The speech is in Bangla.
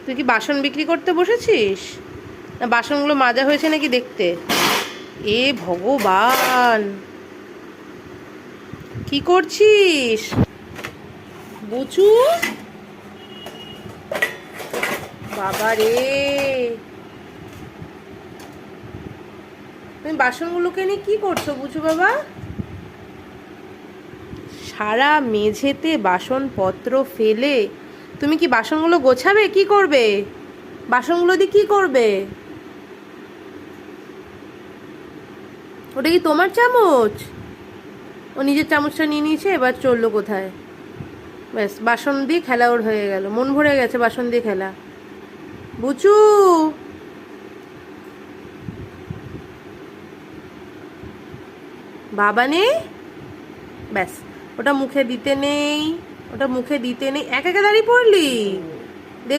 তুই কি বাসন বিক্রি করতে বসেছিস, না বাসনগুলো মাজা হয়েছে নাকি দেখতে? এ ভগবান, কি করছিস বুচু? বাবা রে, তুমি বাসনগুলোকে নিয়ে কি করছো বুচু বাবা? সারা মেঝেতে বাসনপত্র ফেলে তুমি কি বাসনগুলো গোছাবে? কি করবে বাসনগুলো দিয়ে? কি করবে? ওটা কি তোমার চামচ? ও নিজের চামচটা নিয়ে নিয়েছে, এবার চললো কোথায়? ব্যাস, বাসন দিয়ে খেলা ওর হয়ে গেল, মন ভরে গেছে বাসন দিয়ে খেলা। বুচু, বাবা নেই, ব্যাস, ওটা মুখে দিতে নেই, ওটা মুখে দিতে নেই, একা একা দাঁড়িয়ে পড়লি।